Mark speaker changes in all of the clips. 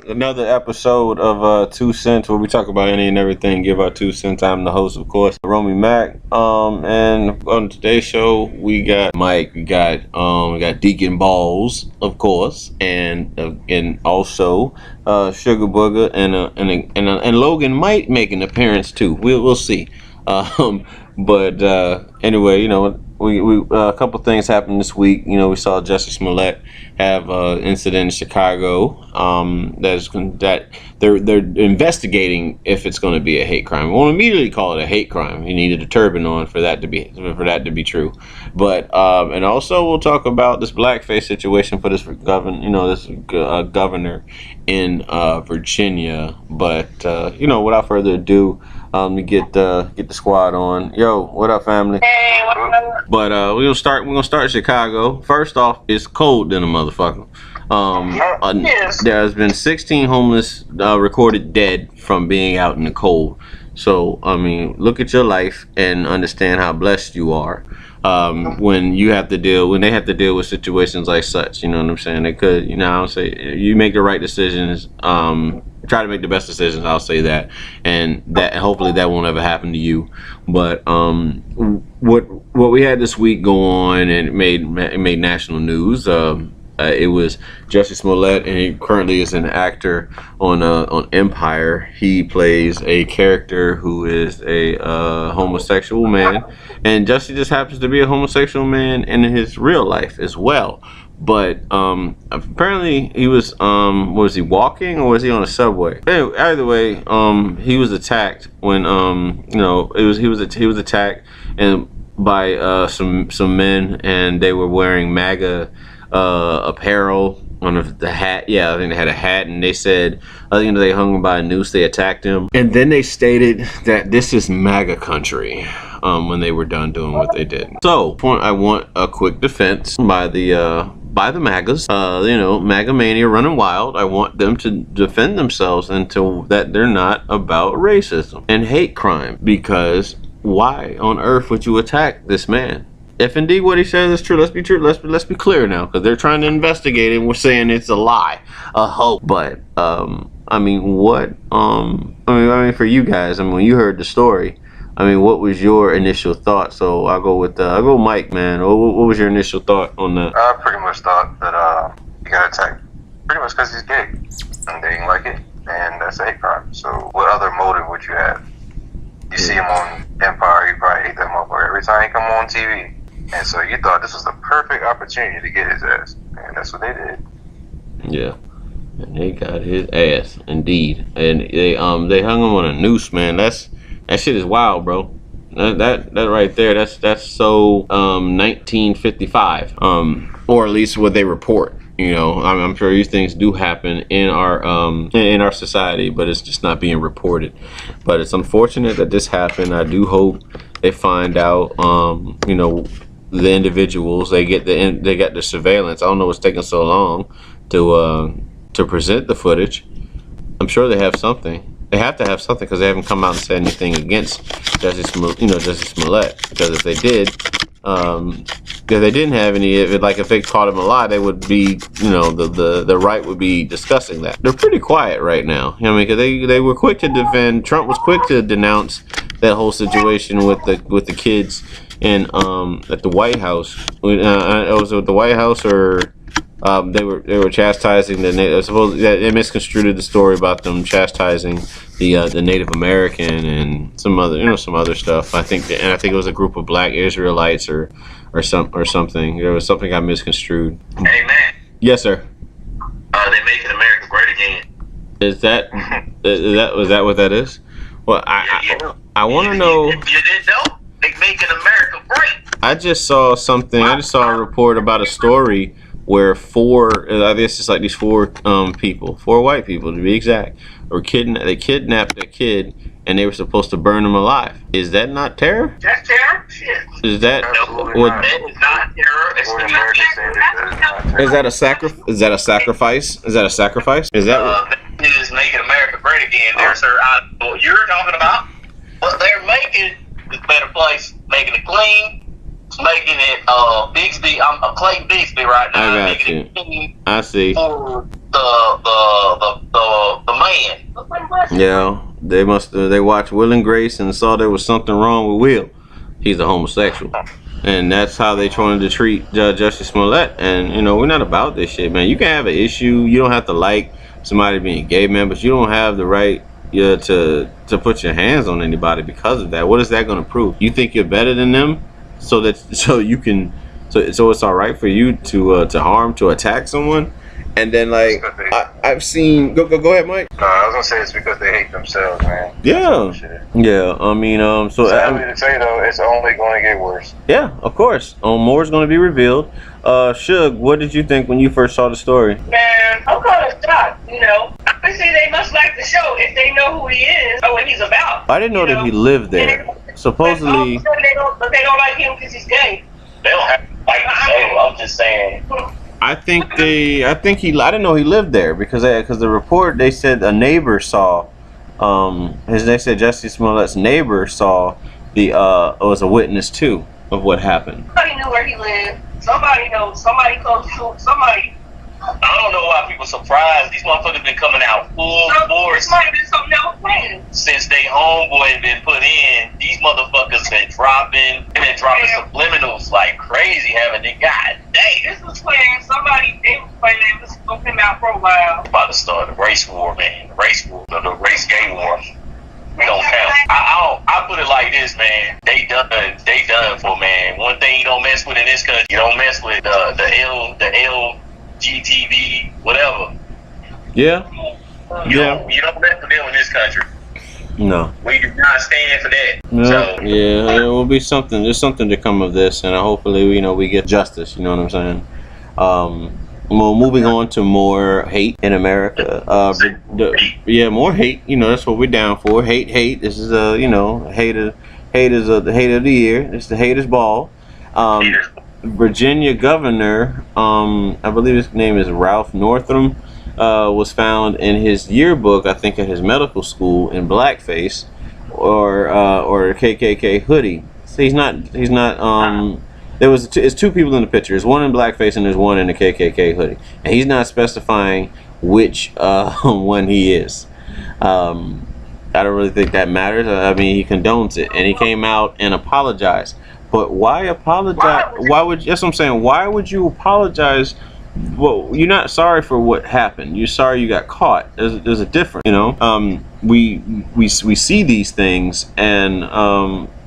Speaker 1: Another episode of 2 Cents, where we talk about any and everything, give our 2 cents. I'm the host, of course, Romy Mac. And on today's show, we got Mike, we got Deacon Balls, of course, and also Sugar Booger, and Logan might make an appearance too. We'll see. But anyway, we a couple things happened this week. We saw Jussee Smollett have an incident in Chicago. That they're investigating if it's going to be a hate crime. We won't immediately call it a hate crime. You needed a turban on for that to be true. But and also we'll talk about this blackface situation for this governor in Virginia. But without further ado, to get the squad on. Yo, what up, family?
Speaker 2: Hey, what's up?
Speaker 1: But we're gonna start Chicago. First off, it's cold in a motherfucker.
Speaker 2: Yes.
Speaker 1: There has been 16 homeless recorded dead from being out in the cold. So look at your life and understand how blessed you are. When they have to deal with situations like such, you know what I'm saying? They could, I'll say you make the right decisions. Try to make the best decisions. I'll say that, and hopefully that won't ever happen to you. But what we had this week go on, and it made national news. It was Jussee Smollett, and he currently is an actor on Empire. He plays a character who is a homosexual man, and Jussee just happens to be a homosexual man in his real life as well. But apparently he was he walking or was he on a subway? Anyway, either way, he was attacked when he was attacked and by some men, and they were wearing MAGA apparel on the hat. Yeah, I think they had a hat, and they said, I think they hung him by a noose. They attacked him, and then they stated that this is MAGA country. When they were done doing what they did. So I want a quick defense by the MAGAs. MAGA mania running wild. I want them to defend themselves until that they're not about racism and hate crime. Because why on earth would you attack this man? If indeed what he says is true, let's be true. Let's be clear now, because they're trying to investigate it. And we're saying it's a lie, a hoax. But what? For you guys, when you heard the story, what was your initial thought? So I'll go Mike, man. What was your initial thought on that?
Speaker 3: I pretty much thought that he got attacked pretty much because he's gay and they didn't like it, and that's a hate crime. So what other motive would you have? You see him on Empire, you probably hate that motherfucker every time he come on TV. And so you thought this was the perfect opportunity to get his ass, and that's what they did.
Speaker 1: Yeah, and they got his ass, indeed. And they hung him on a noose, man. That shit is wild, bro. That right there, that's so 1955, or at least what they report. I'm sure these things do happen in our society, but it's just not being reported. But it's unfortunate that this happened. I do hope they find out, the individuals. They got the surveillance. I don't know what's taking so long to present the footage. I'm sure they have something. They have to have something, because they haven't come out and said anything against Jussee Smollett. Because if they did, if they didn't have any, if they caught him a lie, they would be, the right would be discussing that. They're pretty quiet right now. Because they were quick to defend. Trump was quick to denounce that whole situation with the kids in at the White House. Was it at the White House, or? They were chastising they misconstrued the story about them chastising the Native American and some other stuff. I think it was a group of Black Israelites or something. There was something got misconstrued.
Speaker 2: Hey, man.
Speaker 1: Yes, sir.
Speaker 2: They making America great again.
Speaker 1: Was that what that is? Well, I want to know.
Speaker 2: You didn't know? They making America great.
Speaker 1: I just saw something. I just saw a report about a story where I guess it's like these four white people to be exact, they kidnapped a kid, and they were supposed to burn him alive. Is that not terror?
Speaker 2: That's terror? Shit.
Speaker 1: Is that
Speaker 2: That is not terror.
Speaker 1: Is that a sacrifice? Is that a sacrifice? Is that
Speaker 2: is making America great again there, sir. What you're talking about, what they're making is a better place, making it clean. Making it Bixby. I'm Clayton Bixby right now.
Speaker 1: I got you. I see.
Speaker 2: For the man.
Speaker 1: Yeah, they watched Will and Grace and saw there was something wrong with Will. He's a homosexual, and that's how they trying to treat Jussee Smollett. And you know, we're not about this shit, man. You can have an issue. You don't have to like somebody being gay, man, but you don't have the right to put your hands on anybody because of that. What is that going to prove? You think you're better than them, so you can so it's all right for you to harm, to attack someone? And then like I've seen go ahead, Mike.
Speaker 3: No, I was gonna say it's because they hate themselves, man.
Speaker 1: Yeah, yeah. I mean, so
Speaker 3: sadly to say though, it's only going to get worse.
Speaker 1: Yeah, of course. More is going to be revealed. Suge, what did you think when you first saw the story?
Speaker 4: Man, I'm kind of shocked. You know, obviously they must like the show if they know who he is or what he's about.
Speaker 1: I didn't know that he lived there. Supposedly,
Speaker 4: but they don't like him because he's gay.
Speaker 2: They don't have to like the show. I'm just saying.
Speaker 1: I didn't know he lived there because the report, they said a neighbor saw, they said Jussee Smollett's neighbor saw was a witness too of what happened.
Speaker 4: Somebody knew where he lived. Somebody knows. Somebody close to somebody.
Speaker 2: I don't know why people surprised. These motherfuckers been coming out full force.
Speaker 4: This might have been something else planned.
Speaker 2: Since they homeboy been put in, these motherfuckers been dropping subliminals like crazy, haven't they? God dang.
Speaker 4: This was planned. They was planning this was him out for a while.
Speaker 2: About to start the race war, man. The race war. The race gay war. We don't count. I put it like this, man. They done for, man. One thing you don't mess with in this country, you don't mess with the LGBTQ, whatever.
Speaker 1: Yeah.
Speaker 2: You don't mess with them in this country.
Speaker 1: No.
Speaker 2: We do not stand for that.
Speaker 1: No.
Speaker 2: So,
Speaker 1: yeah, it will be something. There's something to come of this, and hopefully, we get justice. You know what I'm saying? Well, moving on to more hate in America. More hate. You know, that's what we're down for. Hate. This is hate is the hate of the year. It's the haters ball. Virginia governor, I believe his name is Ralph Northam, was found in his yearbook, I think at his medical school, in blackface or a KKK hoodie. So he's not. It's two people in the picture. There's one in blackface and there's one in a KKK hoodie, and he's not specifying which one he is. I don't really think that matters. I mean, he condones it, and he came out and apologized. But why apologize? That's what I'm saying. Why would you apologize? Well, you're not sorry for what happened. You're sorry you got caught. There's a difference, you know. We see these things, and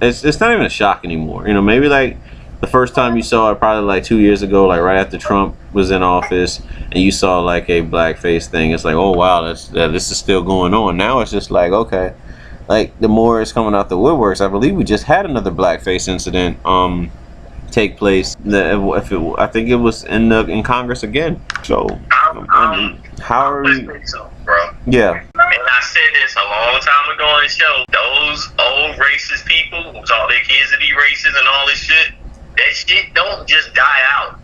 Speaker 1: it's not even a shock anymore. You know, maybe like the first time you saw it, probably like 2 years ago, like right after Trump was in office, and you saw like a blackface thing. It's like, oh wow, this is still going on. Now it's just like, okay. Like the more it's coming out the woodworks, I believe we just had another blackface incident take place. I think it was in Congress again. So how are we?
Speaker 2: So, bro.
Speaker 1: Yeah.
Speaker 2: And I said this a long time ago on the show. Those old racist people who taught their kids to be racist and all this shit, that shit don't just die out.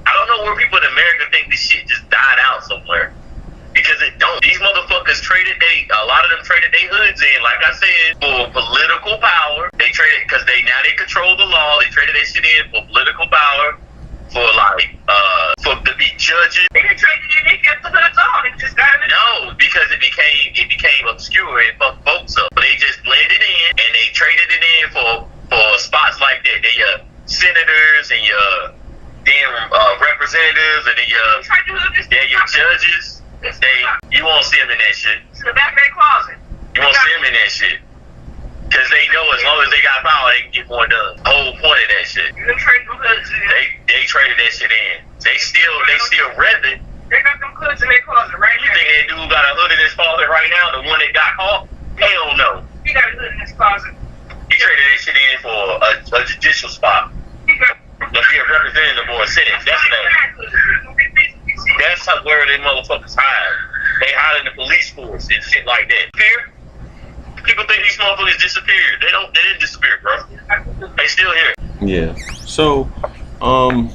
Speaker 2: I don't know where people in America think this shit just died out somewhere. Because it don't. These motherfuckers a lot of them traded their hoods in, like I said, for political power. They traded, because they control the law. They traded that shit in for political power, for to be judges.
Speaker 4: They didn't trade it in, they kept the hoods on. It just got in.
Speaker 2: No, because it became obscure and fucked folks up. They just blended in, and they traded it in for spots like that. They senators and your damn representatives and your judges. You won't see them in that shit.
Speaker 4: It's in the back of their closet.
Speaker 2: You won't see them in that shit. Because they know as long as they got power, they can get more done. The whole point of that shit.
Speaker 4: You done traded them hoods in.
Speaker 2: They traded that shit in. They still rep it.
Speaker 4: They got them hoods in their closet right
Speaker 2: You
Speaker 4: now.
Speaker 2: think that dude got a hood in his closet right now, the one that got caught? Hell no.
Speaker 4: He got a hood in his closet.
Speaker 2: He traded that shit in for a judicial spot. To be a representative or a senate. That's where they motherfuckers hide. They hide in the police force and shit like that. Fear? People think these motherfuckers disappeared. They didn't disappear, bro. They still here.
Speaker 1: Yeah. So, going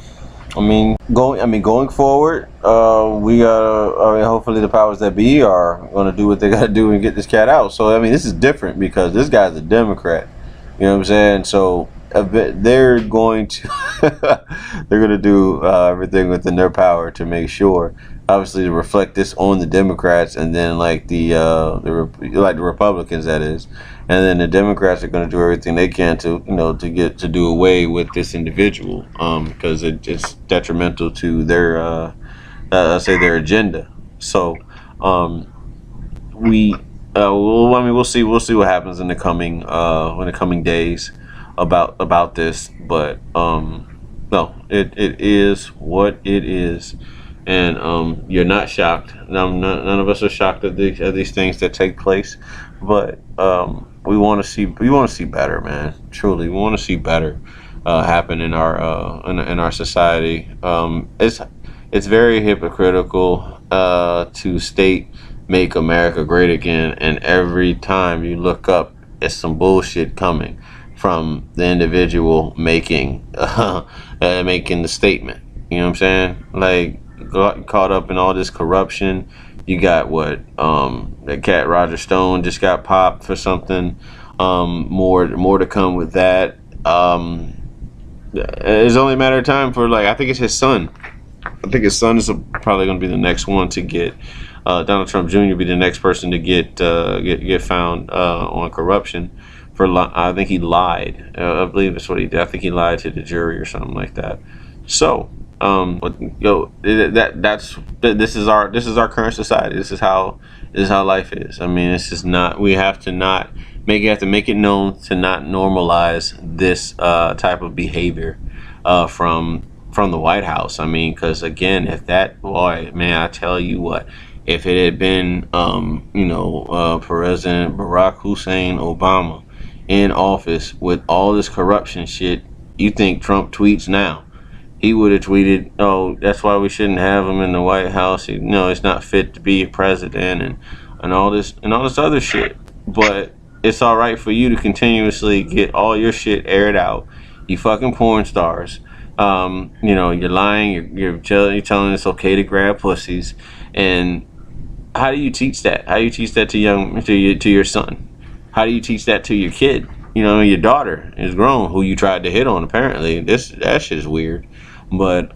Speaker 1: forward, we gotta. Hopefully, the powers that be are gonna do what they gotta do and get this cat out. So, this is different because this guy's a Democrat. You know what I'm saying? So, they're going to they're going to do everything within their power to make sure, obviously, to reflect this on the Democrats, and then like the Republicans, that is, and then the Democrats are going to do everything they can to to do away with this individual, because it's detrimental to their their agenda. So we'll see what happens in the coming days about this, but no, it is what it is, and you're not shocked. None of us are shocked at these things that take place, but we want to see better, man. Truly, we want to see better happen in our society. It's very hypocritical to state "Make America Great Again," and every time you look up, it's some bullshit coming from the individual making the statement. You know what I'm saying? Like, got caught up in all this corruption. You got that cat Roger Stone just got popped for something. More to come with that. It's only a matter of time for, I think it's his son. I think his son is probably going to be the next one to get. Donald Trump Jr. be the next person to get found on corruption for. I think he lied. I believe that's what he did. I think he lied to the jury or something like that. So, this is our current society. This is how life is. I mean, this is not. We have to make it known to not normalize this type of behavior from the White House. I mean, because again, if that boy, man, I tell you what. If it had been, President Barack Hussein Obama in office with all this corruption shit, you think Trump tweets now? He would have tweeted, "Oh, that's why we shouldn't have him in the White House. It's not fit to be a president," and all this other shit. But it's all right for you to continuously get all your shit aired out. You fucking porn stars. You're lying. You're telling it's okay to grab pussies, and how do you teach that? How do you teach that to your son? How do you teach that to your kid? Your daughter is grown, who you tried to hit on. Apparently, that shit is weird. But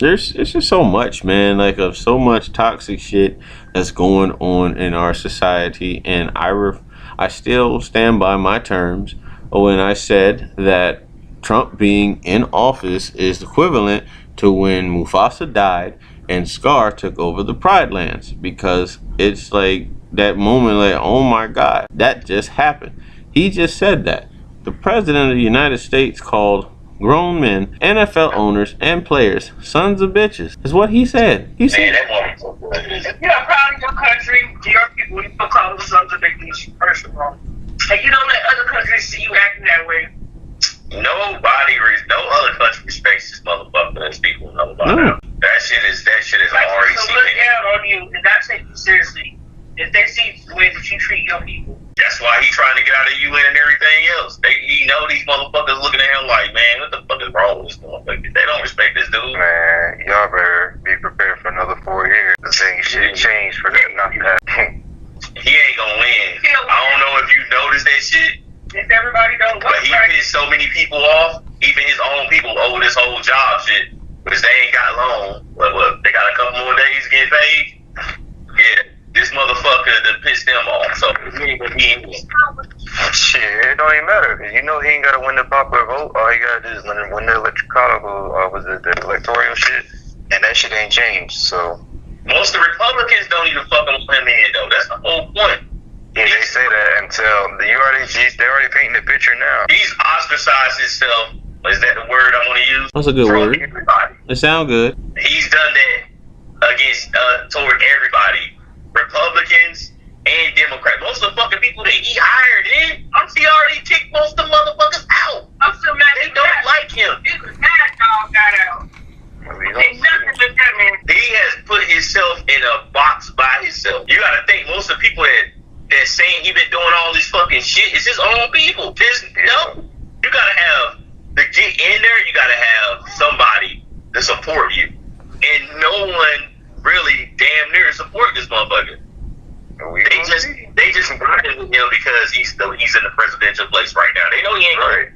Speaker 1: it's just so much, man. Of so much toxic shit that's going on in our society, and I still stand by my terms when I said that Trump being in office is equivalent to when Mufasa died and Scar took over the Pride Lands, because it's like that moment, oh my God, that just happened. He just said that. The President of the United States called grown men, NFL owners, and players sons of bitches, is what he said. He said,
Speaker 4: if you're proud of your country, your people, you don't call them sons of bitches, first of all. And you don't let other countries see you acting that way.
Speaker 2: No other country respects this motherfucker as people know about him. That shit is already
Speaker 4: so look down on you and not take you seriously if they see the way that you treat your people.
Speaker 2: That's why he's trying to get out of the UN and everything else. He know these motherfuckers looking at him like, man, what the fuck is wrong with this motherfucker? They don't respect this dude.
Speaker 3: Man, y'all better be prepared for another 4 years. The thing shit changed for them not to happen.
Speaker 2: He ain't gonna win. I don't know if you noticed that shit.
Speaker 4: If everybody don't work,
Speaker 2: but he pissed so many people off, even his own people, over this whole job shit, because they ain't got long. What, they got a couple more days to get paid? Yeah, this motherfucker that pissed them off. So he ain't
Speaker 3: shit, it don't even matter, because he ain't got to win the popular vote. All he got to do is win the the electoral shit, and that shit ain't changed. So
Speaker 2: most of the Republicans don't even fucking let him in, though. That's the whole point.
Speaker 3: Yeah, they say that until they're already painting the picture now.
Speaker 2: He's ostracized himself. Is that the word I want to use?
Speaker 1: That's a good word.
Speaker 2: Everybody.
Speaker 1: It sounds good.
Speaker 2: He's done that against toward everybody, Republicans and Democrats. Most of the fucking people that he hired in, he already kicked most of the motherfuckers out. I'm still mad they don't like him.
Speaker 4: This bad dog got out. Ain't nothing to that man.
Speaker 2: He has put himself in a box by himself. You gotta think most of the people that saying he been doing all this fucking shit is his own people. You gotta have to get in there. You gotta have somebody to support you, and no one really damn near support this motherfucker. They just riding with him because he's in the presidential place right now. They know he ain't right.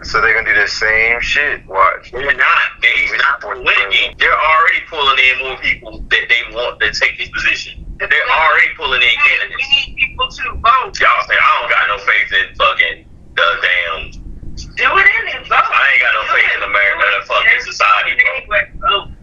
Speaker 3: So they're gonna do the same shit. Watch.
Speaker 2: They're not. They're not pulling in. They're already pulling in more people that they want to take this position. They're already pulling in candidates.
Speaker 4: We need people to vote.
Speaker 2: Y'all say I don't got no faith in fucking the damn.
Speaker 4: Do it in and vote.
Speaker 2: I ain't got no faith in America, the fucking society, bro.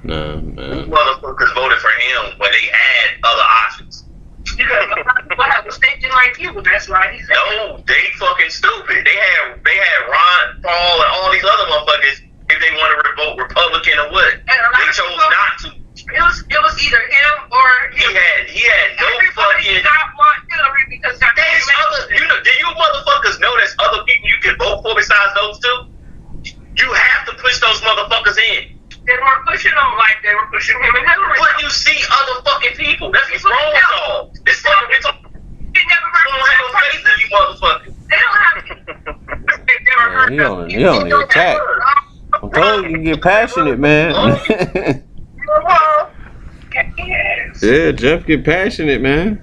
Speaker 1: Nah, man.
Speaker 2: Motherfuckers voted for him when they had other options.
Speaker 4: Because people have mistakes like you. That's why he's
Speaker 2: No, they fucking stupid. They had Ron Paul and all these other motherfuckers if they want to vote Republican or what. They chose not to.
Speaker 4: It was either him or
Speaker 2: He had no
Speaker 4: everybody
Speaker 2: fucking.
Speaker 4: did not want Hillary because
Speaker 2: There's other. Do you motherfuckers know there's other people you can vote for besides those two? You have to push those motherfuckers in.
Speaker 4: they weren't pushing him like they were pushing him and Hillary.
Speaker 2: But you see other fucking people. That's what's wrong with y'all. This fucking bitch
Speaker 4: They never
Speaker 2: don't have no faith in you motherfuckers.
Speaker 4: They don't have. They never heard
Speaker 1: Man, he on the attack. I'm telling you, you get passionate, man.
Speaker 4: Yes.
Speaker 1: Yeah, Jeff get passionate, man.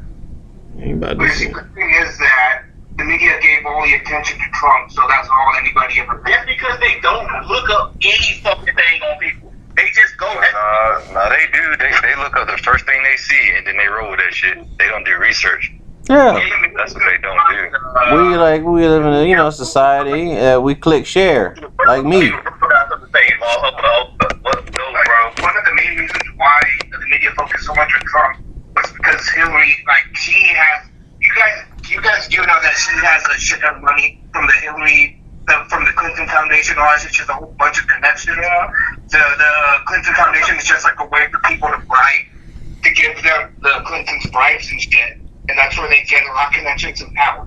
Speaker 1: Ain't about to
Speaker 5: Basically, the thing is that the media gave all the attention to Trump, so that's all anybody ever
Speaker 2: That's because they don't look up any fucking thing on people. They just go.
Speaker 3: No, they do. They look up the first thing they see and then they roll with that shit. They don't do research.
Speaker 1: Yeah.
Speaker 3: That's what they don't do.
Speaker 1: We live in a society. We click share, like me.
Speaker 5: One of the main reasons why the media focused so much on Trump was because Hillary, you guys do know that she has a shit ton of money from the from the Clinton Foundation, or it's just a whole bunch of connections. The Clinton Foundation is just like a way for people to bribe, to give them the Clintons bribes and shit, and that's where they get a lot of connections and power.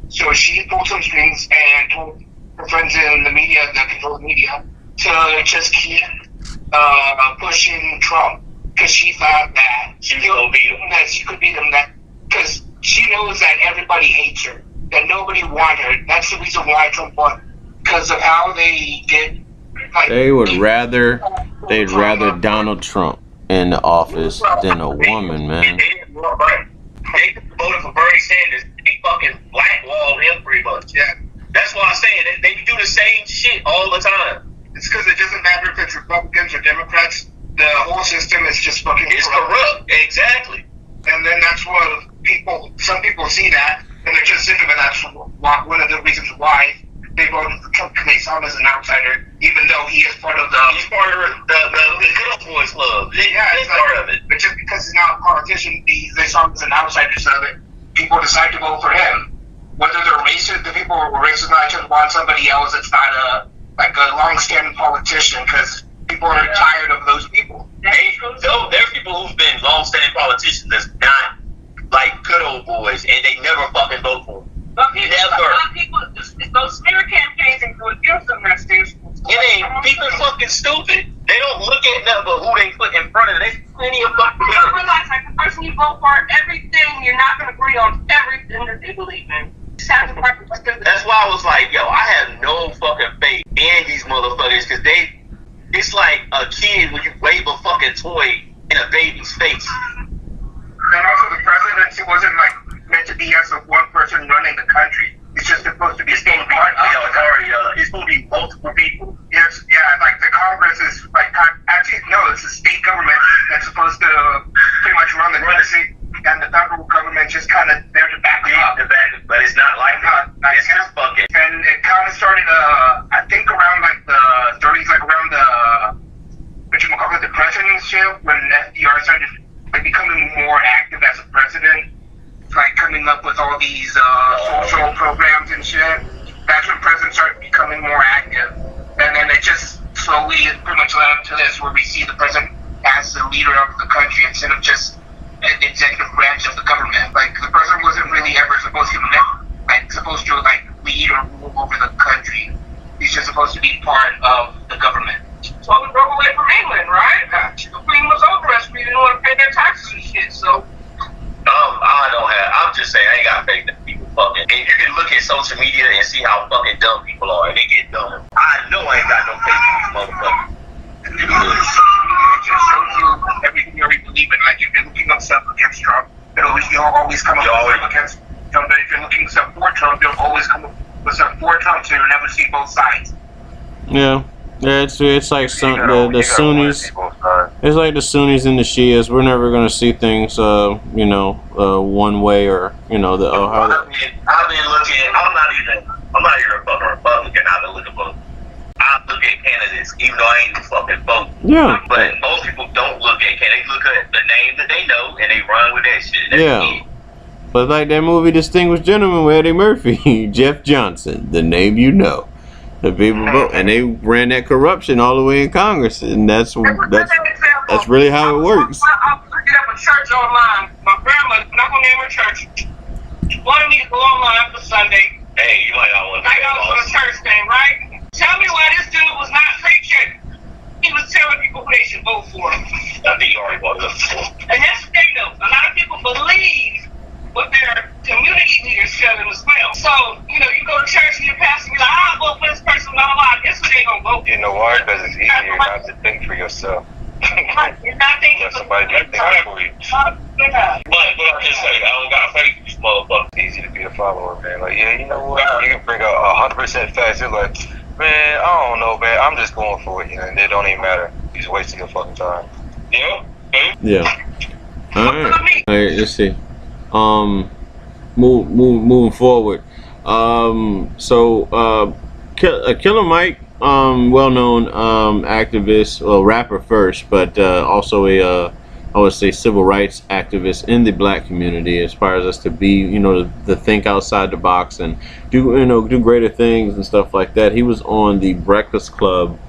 Speaker 5: So she pulled some strings and told her friends in the media that control the media to just keep pushing Trump because she thought that she could beat him. That because she knows that everybody hates her, that nobody wants her. That's the reason why Trump won, because of how they did.
Speaker 1: They'd rather Donald Trump in the office than a woman, man.
Speaker 2: They voted for Bernie Sanders. They fucking blackballed him pretty much.
Speaker 5: Yeah.
Speaker 2: That's why I'm saying they do the same shit all the time.
Speaker 5: It's because it doesn't matter if it's Republicans or Democrats. The whole system is just fucking
Speaker 2: It's corrupt. Exactly.
Speaker 5: And then that's what some people see that, and they're just sick of it. That's one of the reasons why they voted for Trump, because they saw him as an outsider, even though he is part of the
Speaker 2: good old boys club. He's part of it.
Speaker 5: But just because he's not a politician, they saw him as an outsider, so that people decide to vote for him. Whether they're racist, the people who are racist not just want somebody else that's not a long-standing politician, because people are tired of those people.
Speaker 2: There's people who've been long-standing politicians that's not like good old boys, and they never fucking vote for them.
Speaker 4: But people, those smear campaigns and go against them.
Speaker 2: People fucking stupid. They don't look at nothing but who they put in front of them. There's plenty of fucking
Speaker 4: You don't realize, like, the person you vote for, everything, you're not going to agree on everything that they believe in.
Speaker 2: That's why I was like, yo, I have no fucking faith in these motherfuckers, because it's like a kid when you wave a fucking toy in a baby's face.
Speaker 5: And also, the presidency wasn't meant to be as a one person running the country. It's just supposed to be staying part of the country.
Speaker 2: It's supposed to be multiple people.
Speaker 5: Yes, yeah, like the Congress is it's the state government that's supposed to pretty much run the country, and the federal government just kind of there to back up.
Speaker 2: But it's not like that. It's just fucking.
Speaker 5: And it kind of started, I think, around the 30s, around the presidency, when FDR started becoming more active as a president, coming up with all these social programs and shit. That's when presidents started becoming more active, and then it just slowly pretty much led up to this, where we see the president as the leader of the country instead of just the executive branch of the government. The president wasn't really ever supposed to lead or rule over the country. He's just supposed to be part of the government.
Speaker 4: So we broke away from England, right? The Queen was over us. We didn't want to pay their taxes and shit, so.
Speaker 2: I'm just saying, I ain't got faith in people fucking. And you can look at social media and see how fucking dumb people are, and they get dumb. I know I ain't got no faith in these motherfuckers.
Speaker 5: And then social media, it just shows you everything you already believe in. If you're looking up stuff against Trump, you'll always come up with stuff against Trump. But if you're looking stuff for Trump, you'll always come up with stuff for Trump. so you'll never see both sides.
Speaker 1: Yeah. Yeah, it's like the Sunnis. It's like the Sunnis and the Shias. We're never gonna see things, one way or the.
Speaker 2: I've been looking. I'm not even a fucking Republican. I've been looking for. I look at candidates, even though I ain't fucking vote.
Speaker 1: Yeah.
Speaker 2: But most people don't look at candidates. They look at the name that they know and they run with that shit. That's it.
Speaker 1: But like that movie Distinguished Gentleman with Eddie Murphy, Jeff Johnson, the name you know. The people vote, and they ran that corruption all the way in Congress, and that's really how it works.
Speaker 4: I was looking up a church online. My grandma, I'm not gonna name her church, wanted me to go online for Sunday.
Speaker 2: Hey, you might not want to.
Speaker 4: I got for the church thing, right? Tell me why this dude was not preaching. He was telling people who they should vote for.
Speaker 2: I think you already brought it up before.
Speaker 4: And that's the thing, though. A lot of people believe what their community leaders tell them as well. So, you go to church and your pastor be like, I'll vote for this person, blah, blah, blah. Guess what they gonna vote for?
Speaker 3: You know why? Because it's easier not to think for yourself.
Speaker 4: You're not thinking
Speaker 3: Let somebody do things for you.
Speaker 2: But I just say, I don't got faith in these motherfuckers.
Speaker 3: It's easy to be a follower, man. Like, yeah, you know what? You can bring out 100% facts. You're like, man, I don't know, man. I'm just going for it, and it don't even matter. You're just wasting your fucking time.
Speaker 2: Yeah.
Speaker 1: Yeah. All right. Let's see. Moving forward. Killer Mike, well-known activist, well, rapper first, but also I would say civil rights activist in the black community. Inspires us to be, to think outside the box and do greater things and stuff like that. He was on the Breakfast Club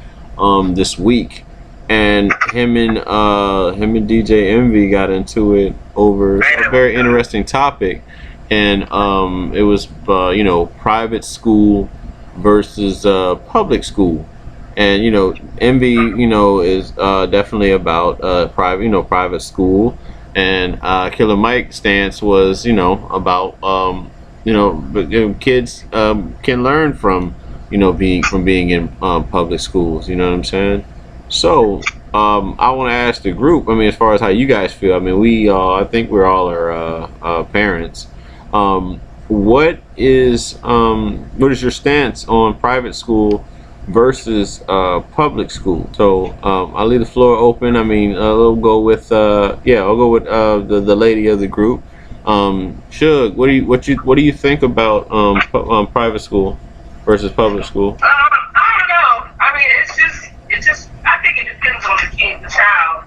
Speaker 1: this week, and him and DJ Envy got into it over a very interesting topic, and it was private school versus public school. And Envy is definitely about private school, and Killer Mike's stance was about kids can learn from being in public schools. You know what I'm saying? So I want to ask the group. I mean, as far as how you guys feel. I mean, I think we're all our parents. What is your stance on private school versus public school? So I'll leave the floor open. I mean, I'll go with the lady of the group. Suge, what do you think about private school versus public school?
Speaker 4: I don't know. I mean, it's just. I think it depends on the kid, the child.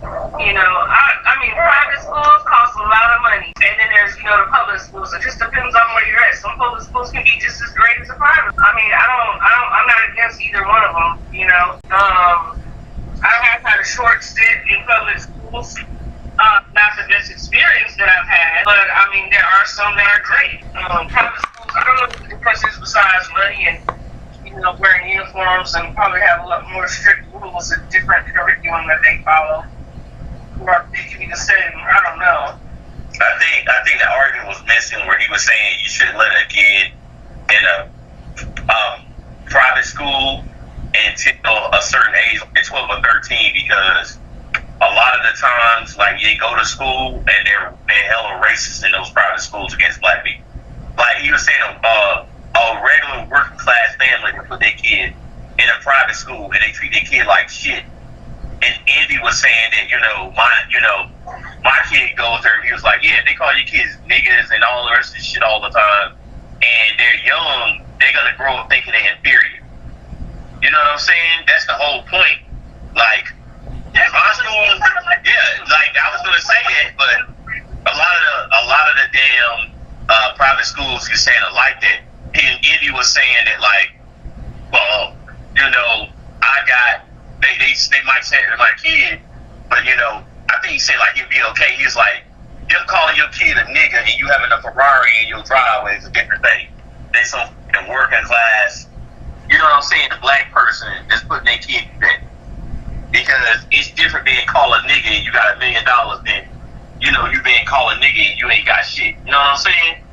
Speaker 4: I mean, private schools cost a lot of money, and then there's the public schools. It just depends on where you're at. Some public schools can be just as great as a private. I mean, I'm not against either one of them. I have had a short stint in public schools. Not the best experience that I've had, but I mean, there are some that are great. Private schools, I don't know what the difference is besides money and wearing uniforms, and probably have a lot more strict rules and different curriculum that they follow. Or it can be the same. I don't know.
Speaker 2: I think the argument was missing where he was saying you shouldn't let a kid in a private school until a certain age, like 12 or 13, because a lot of the times, like, you go to school and they're hella racist in those private schools against black people. Like he was saying, a regular working class family would put their kid in a private school and they treat their kid like shit. And Andy was saying that, my kid goes there, he was like, yeah, they call your kids niggas and all the rest of this shit all the time, and they're young, they're gonna grow up thinking they're inferior. You know what I'm saying? That's the whole point. Like, my school, like, I was gonna say that, but a lot of the damn private schools is saying it like that. And Andy was saying that, like, well, they might say it to my kid, but I think he said like he'd be okay. He's like, them calling your kid a nigga and you having a Ferrari in your driveway is a different thing. They some working class, you know what I'm saying, the black person that's putting their kid through that. Because it's different being called a nigga and you got $1 million than, you being called a nigga and you ain't got shit. You know what I'm saying?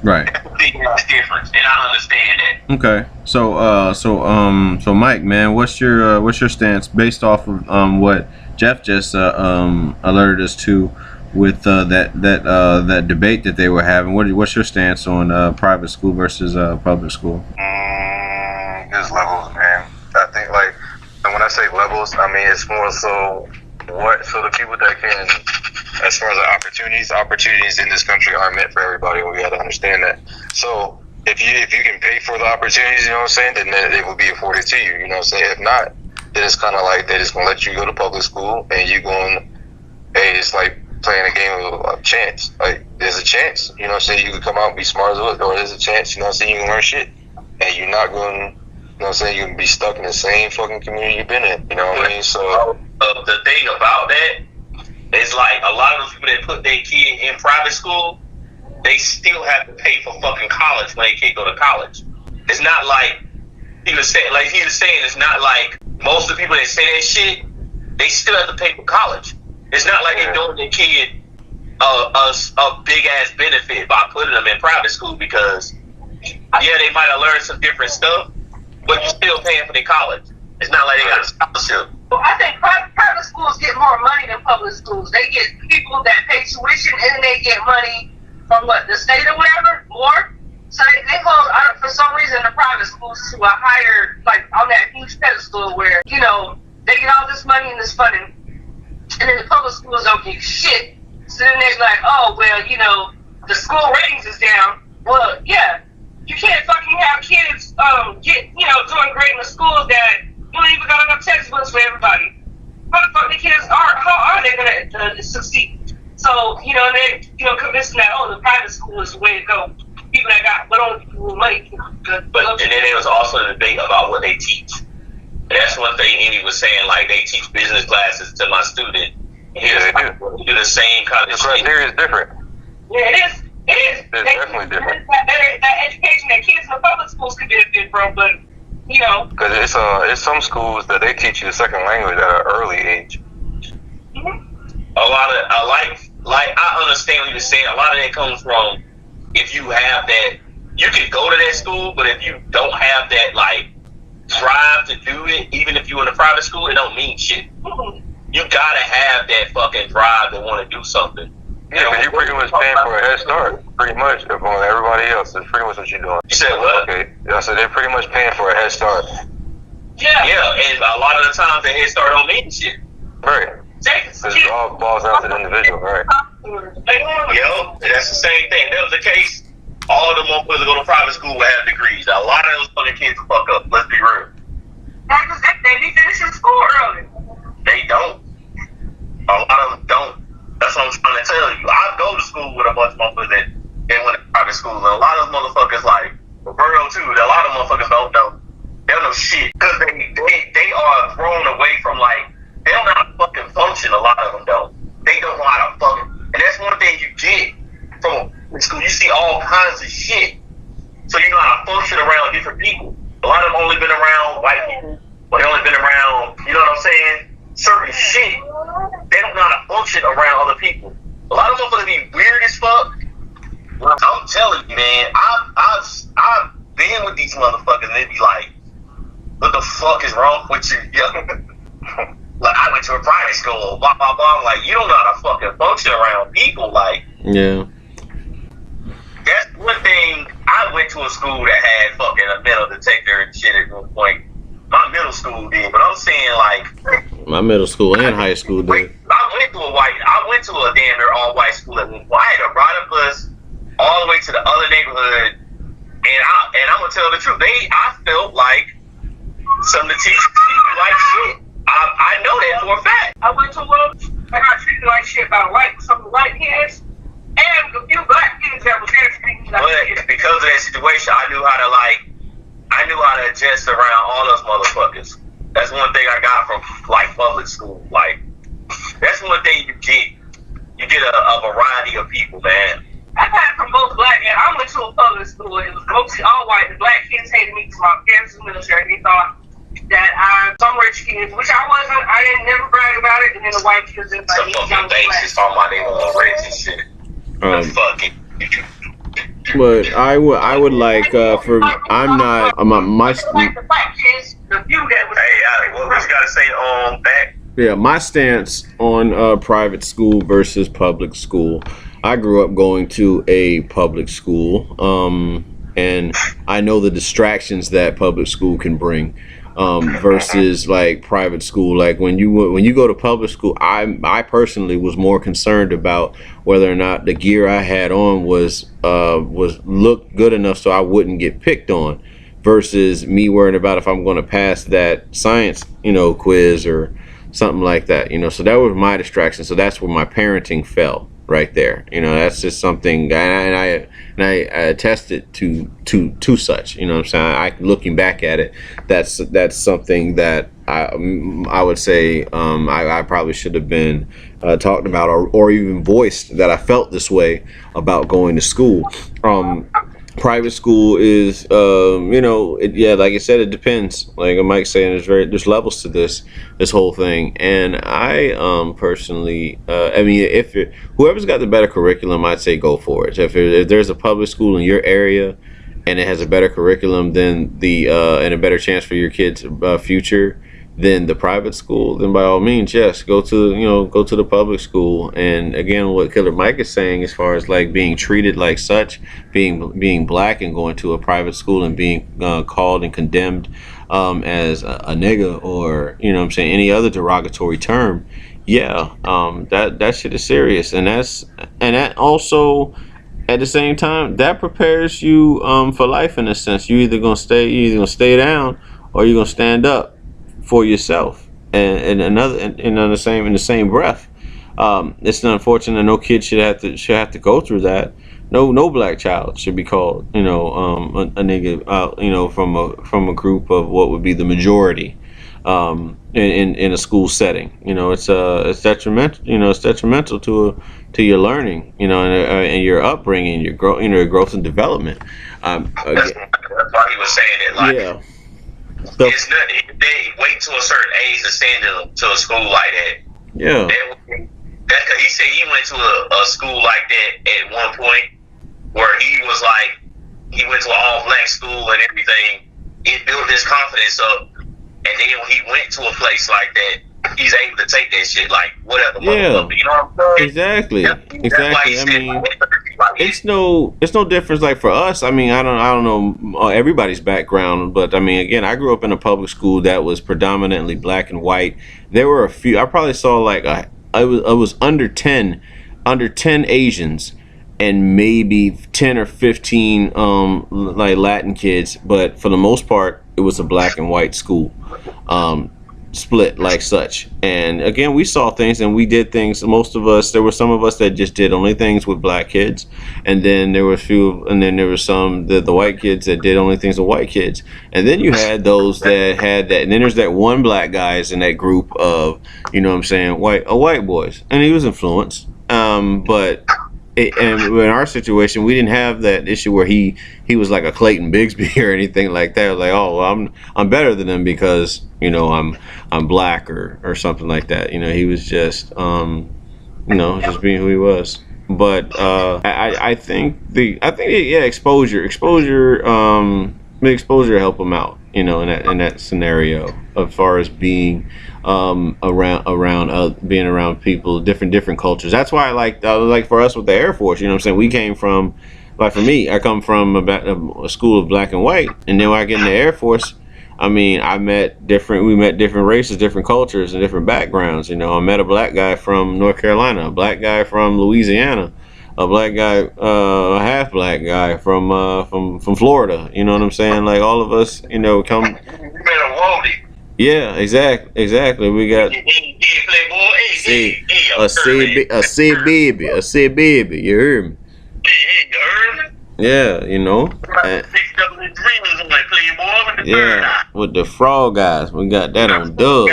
Speaker 1: Right.
Speaker 2: It's different, and I understand that.
Speaker 1: Okay. So Mike, man, what's your stance based off of what Jeff just alerted us to with that debate that they were having? What's your stance on private school versus public school?
Speaker 3: just levels, man. I think like, and when I say levels, I mean it's more so the people that can, as far as the opportunities in this country aren't meant for everybody. We got to understand that. So if you can pay for the opportunities, you know what I'm saying, then it will be afforded to you. You know what I'm saying. If not, then it's kind of like they're just gonna let you go to public school, and you going, hey, it's like playing a game of chance. Like there's a chance, you know what I'm saying, you can come out and be smart as well, or there's a chance, you know what I'm saying, you can learn shit, and you're not going, you know what I'm saying, you can be stuck in the same fucking community you've been in, you know what I mean? So
Speaker 2: the thing about that is like a lot of those people that put their kid in private school, they still have to pay for fucking college when their kid go to college. It's not like he was saying, it's not like most of the people that say that shit, they still have to pay for college. It's not like they're doing their kid a big ass benefit by putting them in private school, because they might have learned some different stuff, but you're still paying for their college. It's not like they got a scholarship.
Speaker 4: Well, I think private schools get more money than public schools. They get people that pay tuition, and they get money from the state or whatever, more. So they hold, for some reason, the private schools to a higher, like on that huge pedestal where, you know, they get all this money and this funding, and then the public schools don't get shit. So then they're like, oh, well, you know, the school ratings is down. Well, yeah, you can't fucking have kids doing great in the schools that you don't even got enough textbooks for everybody. How the fuck the kids how are they gonna succeed? So, they convincing that, the private school is the way to go. People that got, but only people with money can
Speaker 2: But and then there was also a debate about what they teach. That's one thing Amy was saying, like, they teach business classes to my student.
Speaker 3: Yeah, they do.
Speaker 2: Do the same kind of shit.
Speaker 3: The criteria is different.
Speaker 4: Yeah, it is.
Speaker 3: It's definitely different.
Speaker 4: That education that kids in the public schools could benefit from, but,
Speaker 3: Because it's some schools that they teach you a second language at an early age.
Speaker 4: Mm-hmm.
Speaker 2: A lot of, I understand what you're saying. A lot of that comes from, if you have that, you can go to that school, but if you don't have that, like, drive to do it, even if you're in a private school, it don't mean shit. You gotta have that fucking drive to want to do something.
Speaker 3: Yeah, because you're pretty much paying for a head start, pretty much, upon everybody else. That's pretty much what you're doing.
Speaker 2: You said what?
Speaker 3: Okay, I said they're pretty much paying for a head start.
Speaker 2: Yeah, and a lot of the times the head start don't mean shit.
Speaker 3: Right. It all balls down to the individual, right?
Speaker 2: Yo, that's the same thing. That was the case. All of the motherfuckers that go to private school will have degrees. A lot of those fucking kids fuck up. Let's be real.
Speaker 4: Because they be finishing school early.
Speaker 2: They don't. A lot of them don't. That's what I'm trying to tell you. I go to school with a bunch of motherfuckers that went to private school, and a lot of those motherfuckers, like Roberto too, a lot of motherfuckers don't know. They don't know shit. Because they are thrown away from, like, they don't know how to fucking function. A lot of them don't. They don't know how to fucking. And that's one thing you get from school. You see all kinds of shit. So you know how to function around different people. A lot of them only been around white people, or they only been around, you know what I'm saying, certain shit. They don't know how to function around other people. A lot of them be weird as fuck. I'm telling you, man, I've been with these motherfuckers, and they be like, what the fuck is wrong with you? Like, I went to a private school, blah, blah, blah. I'm like, you don't know how to fucking function around people. Like,
Speaker 1: yeah.
Speaker 2: That's one thing. I went to a school that had fucking a metal detector and shit at one point. My middle school did, but I'm saying, like,
Speaker 1: my middle school and high school did.
Speaker 2: I went to a damn near all white school at one point. I had to ride a bus all the way to the other neighborhood, and I'm gonna tell the truth. I felt like some of the teachers treated me like shit. I know that for a fact.
Speaker 4: I went to one, I got treated like shit by some of the white kids, and a few black kids that was there treating me like shit.
Speaker 2: But because of that situation, I knew how to adjust around all those motherfuckers. That's one thing I got from, like, public school. Like, that's one thing you get. You get a variety of people, man.
Speaker 4: I've had from both black and I went to a public school. It was mostly all white. The black kids hated me because my parents were military. They thought that I'm some rich kids, which I wasn't. I didn't never brag about it. And then the white kids didn't like me.
Speaker 2: Some of them things is talking about they were rich and shit. Fucking.
Speaker 1: But I would like I'm not my
Speaker 4: like the black kids, the few that was.
Speaker 2: Hey, what you gotta say on that?
Speaker 1: Yeah, my stance on private school versus public school. I grew up going to a public school. and I know the distractions that public school can bring. Versus like private school. Like when you go to public school, I personally was more concerned about whether or not the gear I had on was looked good enough so I wouldn't get picked on, versus me worrying about if I'm going to pass that science, quiz or something like that. So that was my distraction. So that's where my parenting fell right there. That's just something, and I attested to such. You know what I'm saying? I looking back at it, that's something that I would say I probably should have been talked about or even voiced that I felt this way about going to school. Private school is, like I said, it depends. Like Mike's saying, there's levels to this whole thing. And I personally, if whoever's got the better curriculum, I'd say go for it. If there's a public school in your area and it has a better curriculum than and a better chance for your kids' future than the private school, then by all means, yes, go to the public school. And again, what Killer Mike is saying, as far as like being treated like such, being black and going to a private school and being called and condemned as a nigga, or any other derogatory term, that shit is serious. And that also, at the same time, that prepares you for life in a sense. You're either gonna stay down or you're gonna stand up for yourself. And in the same breath, it's unfortunate. No kid should have to go through that. No black child should be called a nigga from a group of what would be the majority in a school setting. It's detrimental. It's detrimental to your learning, and your upbringing, your growth and development.
Speaker 2: That's why he was saying it. Like,
Speaker 1: yeah.
Speaker 2: It's nothing. They wait to a certain age to send to a school like that.
Speaker 1: Yeah.
Speaker 2: That's because he said he went to a school like that at one point, where he was like, he went to an all black school and everything. It built his confidence up, and then when he went to a place like that, he's able to take that shit like whatever.
Speaker 1: Yeah.
Speaker 2: You know what I'm saying?
Speaker 1: Exactly. It's no difference. Like for us, I don't know everybody's background, but again, I grew up in a public school that was predominantly black and white. There were a few. I probably saw like it was under 10 Asians and maybe 10 or 15 like Latin kids, but for the most part, it was a black and white school. Split like such. And again, we saw things and we did things. There were some of us that just did only things with black kids, and then there were some the white kids that did only things with white kids, and then you had those that had that, and then there's that one black guys in that group of white boys, and he was influenced, but and in our situation, we didn't have that issue where he was like a Clayton Bigsby or anything like that. Like, oh, well, I'm better than him because I'm black or something like that. He was just just being who he was. But I think exposure help him out. In that scenario, as far as being being around people, different cultures. That's why I like for us with the Air Force. We came from, like for me, I come from a school of black and white, and then when I get in the Air Force, we met different races, different cultures, and different backgrounds. I met a black guy from North Carolina, a black guy from Louisiana, a black guy, a half black guy from Florida. You know what I'm saying? Like all of us, come. Yeah, exactly. We got a baby. You heard me? Yeah, yeah, with the frog guys, we got that on dubs.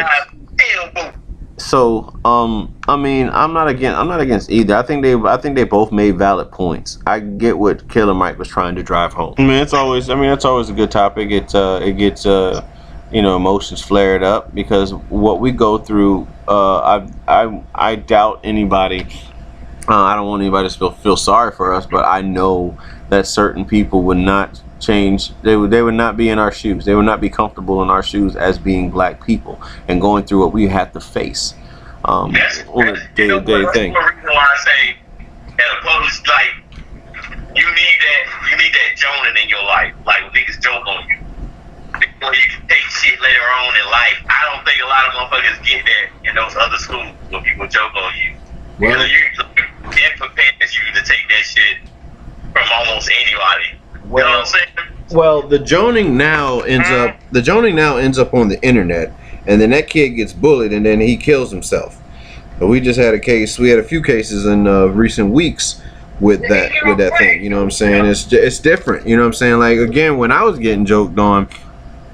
Speaker 1: So, I'm not against either. I think they both made valid points. I get what Killer Mike was trying to drive home. It's always a good topic. It gets emotions flared up, because what we go through, I doubt anybody. I don't want anybody to feel sorry for us, but I know that certain people would not change. They would not be in our shoes. They would not be comfortable in our shoes as being black people and going through what we had to face on a day-to-day thing.
Speaker 2: That's the reason why I say that opposed, like, you need that joning in your life, like niggas joke on you. Before you can take shit later on in life, I don't think a lot of motherfuckers get that in those other schools where people joke on you.
Speaker 1: Well,
Speaker 2: That prepares you to take that shit from almost anybody. You know what I'm saying?
Speaker 1: Well, the joning now ends up on the internet, and then that kid gets bullied, and then he kills himself. But we just had a case. We had a few cases in recent weeks with that thing. You know what I'm saying? It's different. You know what I'm saying? Like, again, when I was getting joked on,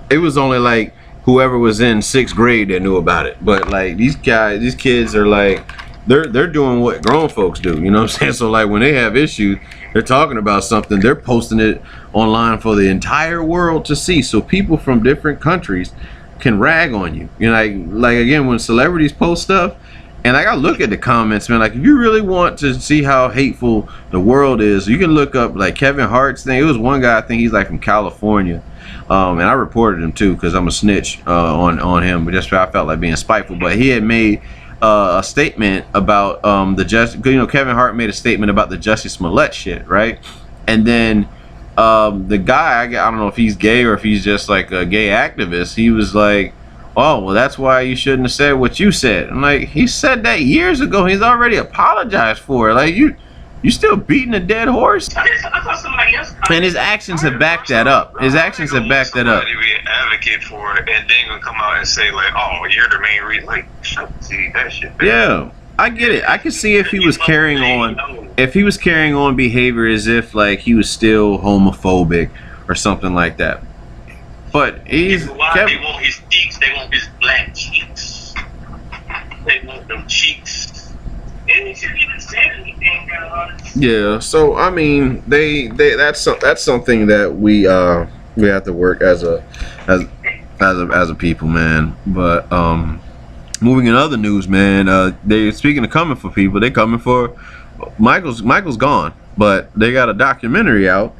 Speaker 1: it was only like whoever was in 6th grade that knew about it. But like these kids are like, they're doing what grown folks do. You know what I'm saying? So like when they have issues, they're talking about something, they're posting it online for the entire world to see, so people from different countries can rag on you. You know, like again, when celebrities post stuff, and like I look at the comments, man, like if you really want to see how hateful the world is, you can look up like Kevin Hart's thing. It was one guy, I think he's like from California, and I reported him too because I'm a snitch on him, but just I felt like being spiteful. But he had made a statement about Kevin Hart made a statement about the Jussee Smollett shit, right? And then the guy, I don't know if he's gay or if he's just like a gay activist, he was like, oh, well, that's why you shouldn't have said what you said. I'm like, he said that years ago. He's already apologized for it. Like, you still beating a dead horse? And his actions have backed that up. His actions have backed that up.
Speaker 3: Be an advocate for it, and then gonna come out and say like, "Oh, you're the main reason." Like, see that shit.
Speaker 1: Yeah, I get it. I could see if he was carrying on behavior as if like he was still homophobic or something like that. But he's
Speaker 2: they want his cheeks. They want his black cheeks. They want them cheeks.
Speaker 4: And he shouldn't even say anything,
Speaker 1: yeah. So I mean, that's something that we have to work as a people, man. But moving in other news, man, they speaking of coming for people, they coming for Michael's gone, but they got a documentary out.